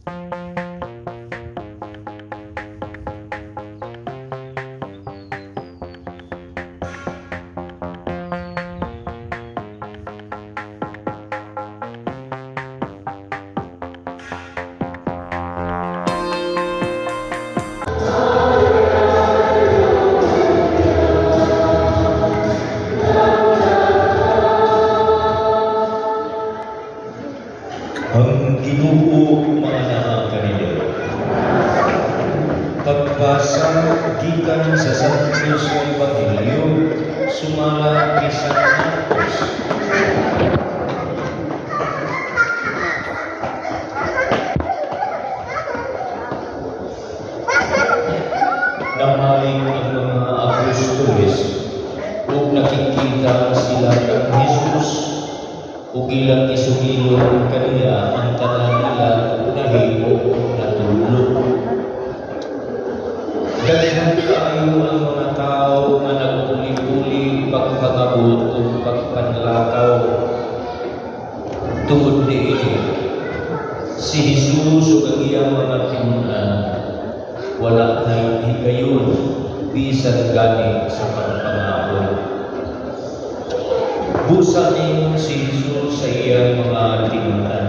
Ang Ginoo maanaha kanila. Pagbasa gikan sa Santos nga Ebanghelyo sumala kay San Marcos. Namaling ang mga apostoles ug nakikita sila kang Jesus ug ilang isugilon kaniya ang tanan nila ug nahimo ug natulog. Daghan kaayo ang mga tao nga nagpuli-puli pagpangabot ug pagpanlakaw. Tungod niini, si Jesus ug ang iyang mga tinunan wala na higayon bisan gani sa pagpangabot. Busa niyo si Jesus sa iyang mga tinunan.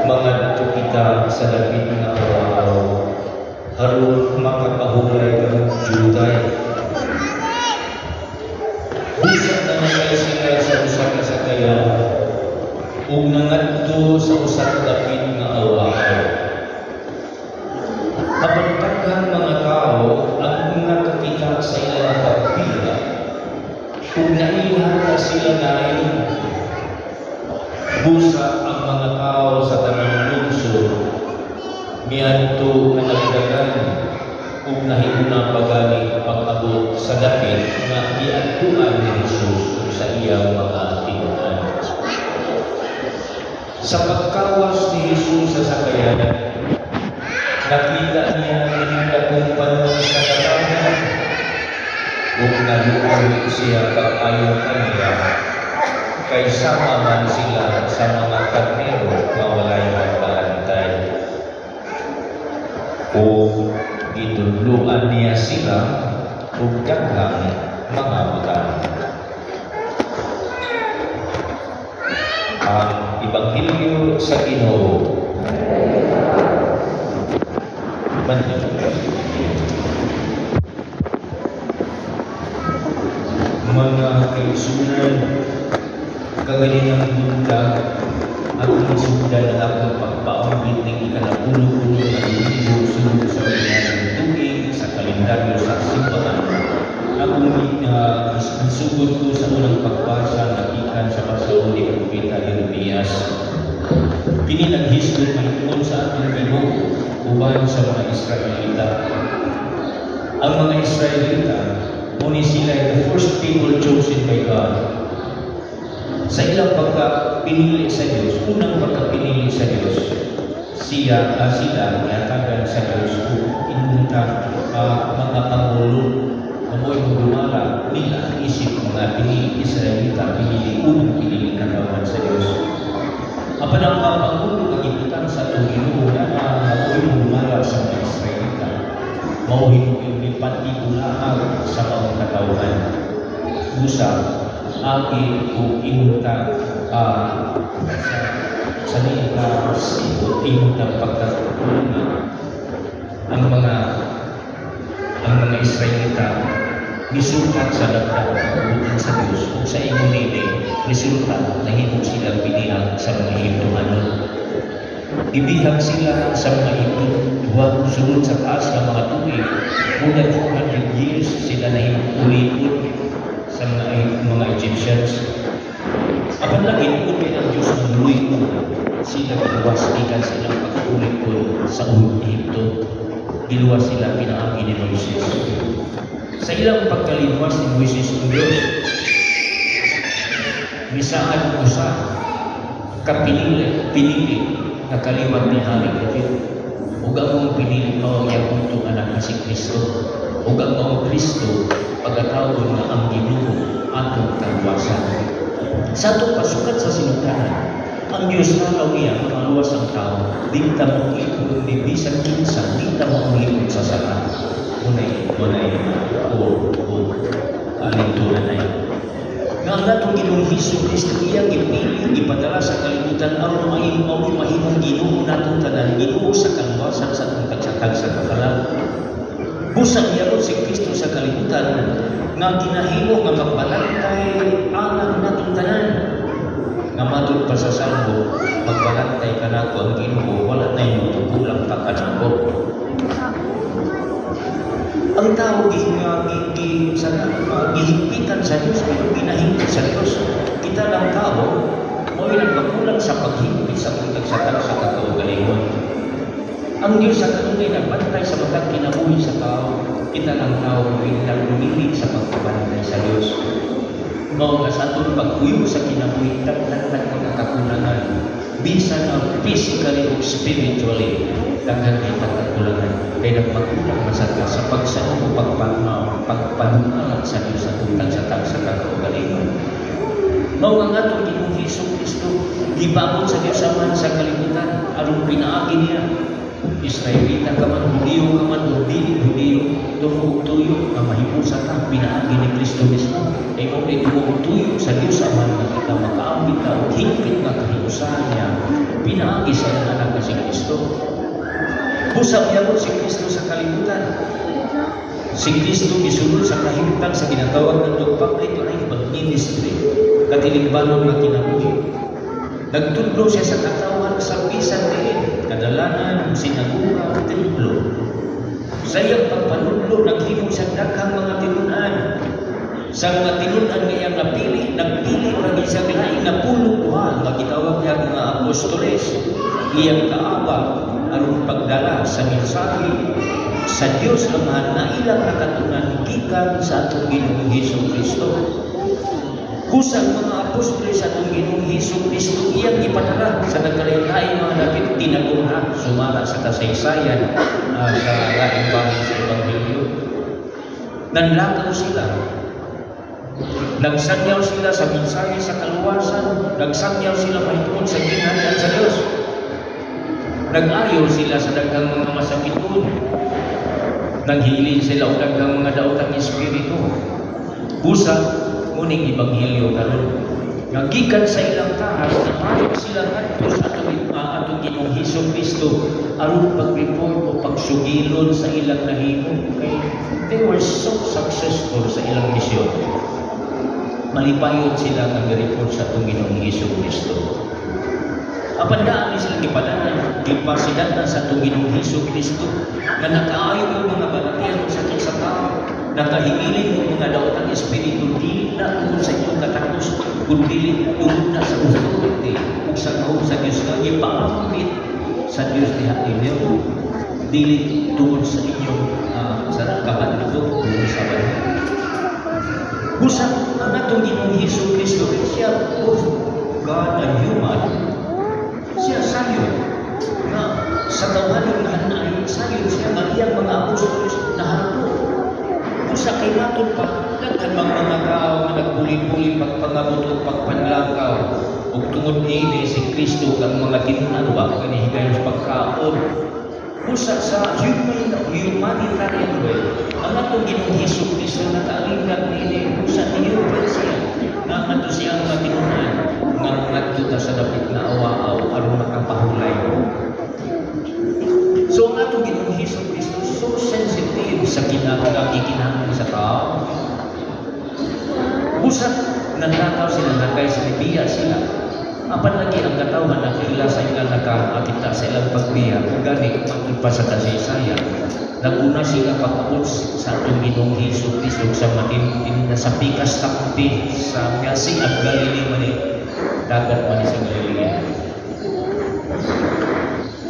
Mangadto kita sa dapit nga araw aron makapahulay kang Juday. Busa na naman sila sa usa ka sakayan ug nangadto sa usa ka dapit nga araw. Apan daghang mga tao ang nakakita sa ilang pagpila kung nailahan sila nain. Busa ang mga tao sa tanang lungsod miadto nga nagdagan ug nahimuna pagani pag-abot sa dapit nga giadtuan ni Jesus sa iyang mga tinunan. Sa pagkawas ni Jesus sa sakayan, nakita niya ang dakong panahon sa katanan ug naluoy siya kag-ayo kanila kay sama man sila sa mga karnero nga walay magbalantay. O gitudloan niya sila ug daghang mga butang. Ang Ebanghelyo sa Ginoo. Mga kaigsunan, kagalinang buntag at isundan na akong pagpaambit ng ikanapulo-pulo na linggo sunod sa kanyang tubig sa kalendaryo sa simbahan. Akong isugod ko sa unang pagbasa na ikan sa pasaon ni Propeta Jeremias. Kini naghisgot mahitungod sa atong Ginoo uban sa mga Israelita. Ang mga Israelita muni sila the first people chosen by God. Sa ilang pagkapinili sa Diyos, unang pagkapinili sa Diyos, sila yatagan sa Diyos kung inunta mga pangulo na mo'y dumala nila ang isip mga pinili Israelita, unang pinili kanawan sa Diyos. Apan ang mga pangulo na ibutan sa itong Ginoo na mo'y dumala sa mga Israelita, mauhin yung patibulahan sa mga katawan. Busa, agi o inunta sa likas o inunta pagkatulungan ang mga Israelita nisukat sa dapat pagkabutin sa Diyos kung sa inyo nili nisukat na himog silang binihag sa mga Hinduanon. Ibihag sila sa mga Hindu huwag sunod sa taas ng mga tuwi. Muna 400 years sila na himukulipod sa mga Egyptians. Apan lagi kung may ang Diyos ng luwi ko, sila giluwas ikan silang pagkulipod sa Ehipto. Giluwas sila pinaagi ni Moises. Sa ilang pagkaliwas ni Moises ng Diyos, misaan mo sa pinili na kaliwat ni Haring David. Ug ang mong pinili mo ang yakuntong anak na si Kristo. Ug ang mong Kristo pagkatawon na ang Ginoo atong kalwasan. Sa itong pasukat sa sinugdanan, Ang Diyos na niya, maluwas ang tao, di ta mo ito, di bisan kinsa, di ta mo ito sa saka. Unay, alintunan ay. Nga ang natong Ginoong Hesus Kristo iyang ipili, ipadala sa kalibutan, aron mahimong Ginoo natong tanan, Ginoo sa kaluwasan sa atong tagsatag sa kakalan. Busang iyang si Kristo sa kalibutan, nga ginahimo nga magbalantay anak natong tanan. Nga matod pa sa Salmo, magbalantay ka nako ang Ginoo, wala na yung tugulang pa ka nako. Ang tao gihigpitan sa Diyos, pero ginahigpit sa Diyos. Kita lang tao, mo'y nagpakulang sa paghigpit sa pagtagsatag sa kakaugalingon. Ang Diyos sa kanunay nagbantay sa matag kinabuhi sa tao, kita lang tao mo'y naglumilig sa pagpabantay sa Diyos. Mao nga sa atong pag-uyog sa kinabuhi, taglangan mga kakulangan, bisan ang physically o spiritually, daghan kay kakulangan, kay nagmagulang masaka sa pagsao o pagpanunalat sa Diyos sa tutang sa tagsa kakaugalingon. Mao nga atong Ginoong Hesus Kristo, gibabot sa Diyos Ama sa kalibutan, aron pinaagi niya. Israelita ka man, Hudiyo ka man, Hudiyo, tuyo na mahimusa ka, pinaagi ni Kristo mismo. Ay kung may tuyo sa Diyos Ama na kita makaambit ka, o higpit nga kahimusahan niya, pinaagi sa anak na si Kristo. Pusang yabot si Kristo sa kalibutan. Si Kristo gisulod sa kahimtang sa ginatawag ng public life ministry, katilingbanon na kinabuhi. Nagtudlo siya sa katawan sa bisan din, kadalanan, sinaguga, templo. Sa iyang pagpanudlo, naghimo sa daghang mga tinunan. Sa mga tinunan ngayang nagpili para sa lain na puluhan, magitawag niya mga apostoles, iyang kaabang, aron pagdala sa mensahe sa Diyos Ama na ilang nakatunan gikan sa atong Ginoong Hesus Kristo. Kusang mga apostoles sa atong Ginoong Hesus Kristo iyang ipadala sa nagkalain-lain mga dakit tinaguna sumala sa kasaysayan sa laing bahin sa Ebanghelyo. Nanlakaw sila. Nagsangyaw sila sa mensahe sa kaluwasan, nagsangyaw sila mahitungod sa ginhanan sa Diyos. Nag-ayaw sila sa daghang mga masakiton. Naghilin sila o daghang mga daotang espiritu. Busa, muning Ebanghelyo karon. Nagikan sa ilang tahas, namayag sila ngadto sa atong Ginoong Hesus Kristo aron pag-report o pagsugilon sa ilang nahimo. Kay they were so successful sa ilang misyon. Malipayod sila nag-report sa atong Ginoong Hesus Kristo. Apandaan ni silang ipadanan, ipasidatan sa itong Ginoong Hesus Kristo na nakaayon ng mga balatian sa sakit sa tao, nakahingilin ng mga daotang espiritu, di na tungkol sa inyong katakos, kundi tungkol na sa authority o sa kahog sa Diyos na ipaambit sa Diyos ni Hatinyo, dili tungkol sa inyong sa kabanito tungkol sa banito. Busa, ang atong Ginoong Hesus Kristo, siya both God and human, siya sayo na sa tawanan na ay sayo siya magiyang mga apostolos na halo. Kung sa kay naton pa, nagkanmang mga tao na nagpuli-puli pagpangabot o pagpanlakaw o tungod niya si Kristo ang mga tinunan wa kanihigayon sa pagkaon. Kusa sa humanitarian way, ang atong Ginoong Hesus Kristo nakaalingat niya kusa niyo pa siya na ato siya ang mga tinunan nga mga tuta sa dapit na awaaw aron makapahulay. So ang atong Ginoong Hesus Kristo so sensitive sa kinahanglan sa tao. Busa nanlakaw sila, nakay sa biya sila. Apan lagi ang katawan na kila sa ilang nakakita sa ilang pagbiya, gani matod pa sa kasaysayan. Naguna sila pag-abot sa atong Ginoong Hesus Kristo sa matin sa pikas takpi sa Kasi at Galilea man dagat man sa Galilea.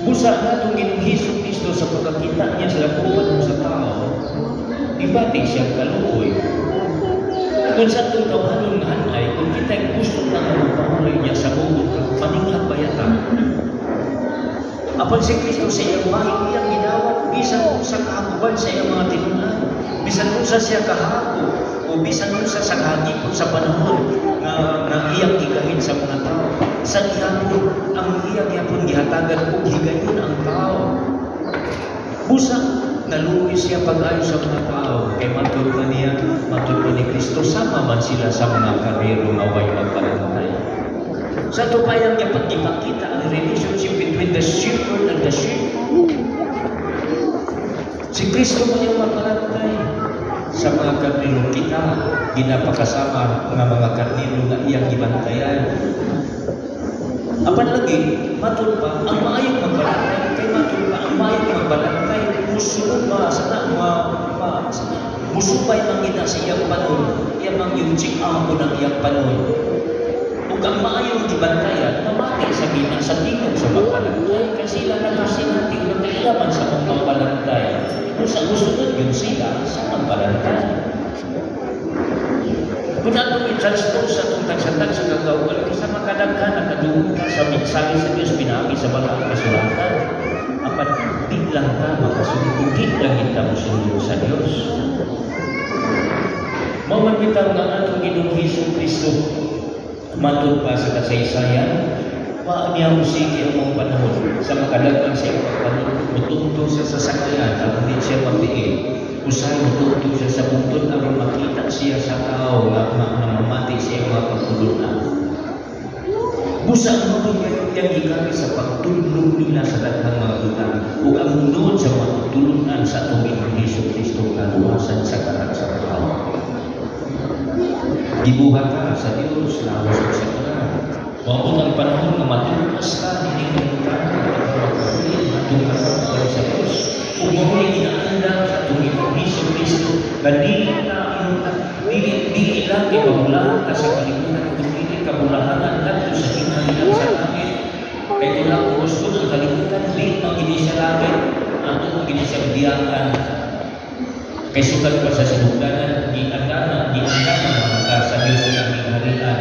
Busa na itong Ginoong Hesus Kristo sa pagkakita niya sa lakupan sa tao, ibatik siyang kaluoy. Kung sa itong kawanon nga anay, kung kita'y gusto na magpahulay niya sa bukod, paninglang bayatan. Apan si Kristo sa iyang mahing iyang ginawat, bisan kung sa kahaguban sa iyang mga tinunan, bisan kung sa siya kahago, o bisan kung sa kahagipon sa panahon na iyang ikahin sa mga tao. sa gihapon ang iya gihapon gihatagan og higayon ang tao. Busa naluoy siya pag-ayo sa mga tao kay matud pa niya, matud pa ni Kristo sama man sila sa mga karero nga way magpalantay. Sa tupayang niya pagkipakita ang relationship between the shepherd and the sheep. Si Kristo mo yung magpalantay sa mga karnero kita, ginapakasama ng mga karnero na iyang gibantayan. Apan lagi, matud pa, ang maayong magbalantay, kay matud pa, ang maayong magbalantay, musulog ba, sana, musubay mang gina sa iyang panon, iyang mang yung chik-amo ng iyang panon. Kung ang maayong gibantayan, mamati sa gina, sa tingog sa magbalantay, kasi sila nakasinating na kailaman sa mga magbalantay. Kung sa gusunod yun sila, sa magbalantay. Kung nato i-judge po sa itong tagsatag sa kagawal, sa makadagkan na kadungan ka sa miksali sa Diyos, pinagi sa balang kasulatan. Apat, di lang ka makasunod, di lang kita musunod sa Diyos. Mamamitaw nga atong Ginoong Hesus Kristo, matud pa sa kasaysayan, niya musiki ang mga panahon sa makadagkan siya pagpanahon, mutungtong sa sasakyan, at hindi siya magdiin. Usay mututog siya sa bungtod aron makita siya sa tao na mamati siya mga pagtulunan. Busa ang mga yang gikami sa pagtulong nila sa daghang mga duta ug ang munod sa mga pagtulunan sa atong Ginoong Hesus Kristo kaluwasan sa kalag sa tao. Gibuhat ka sa Dios lawas sa kalag. Wabot ang panahon na matukas ka, hindi ka matukas sa Diyos. Kung mahuling inaandang sa itong Ginoong Hesus Kristo, na dili lang ibabulahan ka sa kalimutan, kung dili kabulahanan nato sa hinahina sa langit. Kaya kung lang gusto ng kalimutan, di ang ginisya langit, ato ang ginisya biyakan. Kay sukat pa sa sinugdanan, di andanan ka sa Diyos ng aming harian.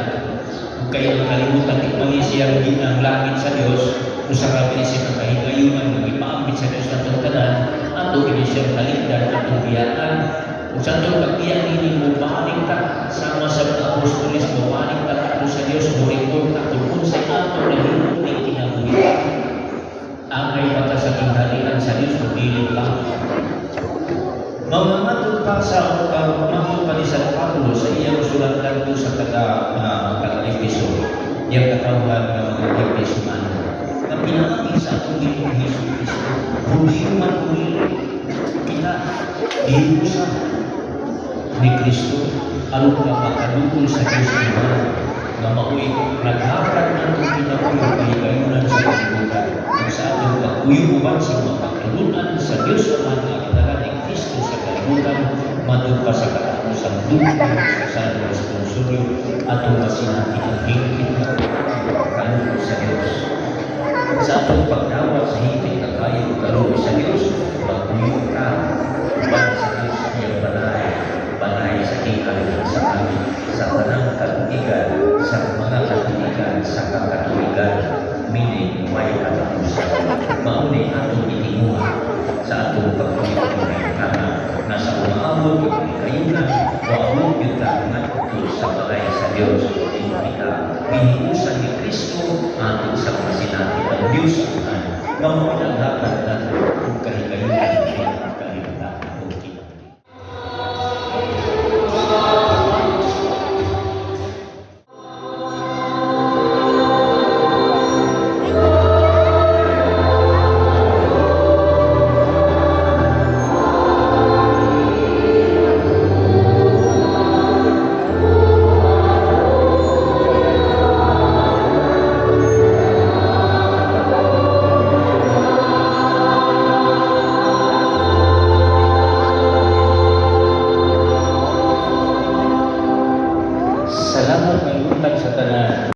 Kaya ang kalimutan di mangisiyang ang langit sa Diyos, kung sa kami siya ng kahigayunan, nang ipaambit sa Diyos na tungkanan, ato ginisiyang kaligdan at biyaan. Kung saan itong kagiyan ini mo, pahaling ka, sama sa mga apostolis mo, pahaling ka ato sa Diyos, murikor ka, kung sa ato na hinuling kinabuhi. Angay pata sa kinghalian sa Diyos, magdilig lang. Mga matod pa sa matod pa ni San Pablo sa iyang sulat kanto sa kada-episo, iyang katawhan ng mga episman, na pinakaki sa atong Ginoong Hesus Kristo, hindi man umili, kita, dihusa ni Kristo, aron ka makadukol sa Diyos naman, na maui naghakan natong kinabuhi kahigayunan sa kalibutan, kung sa atong pag-uyuban sa mga pagtulunan sa Diyos naman na kinala ni Kristo sa kalibutan, matod pa sa katapusan dugo sa responsoryo atong masinati ang higit na pagkakaloob sa Diyos. Sa atong pagdawat sa higit na kayo kaloob sa Diyos, mag-uyog ka, ban sa Diyos iyang banay sa kikalunan sa amin, sa tanang katuligan, sa mga katuligan, sa kakatuligan, meaning may katapusan. Maunay atong itinguha sa atong pagpapatuloy kama na sa umaabot kayunan o abot yung kaungan sa balay sa Diyos. Kita piniusan ni Kristo ating sa masinati ang Diyos ang mga pinagdapat natin kung kahigayunan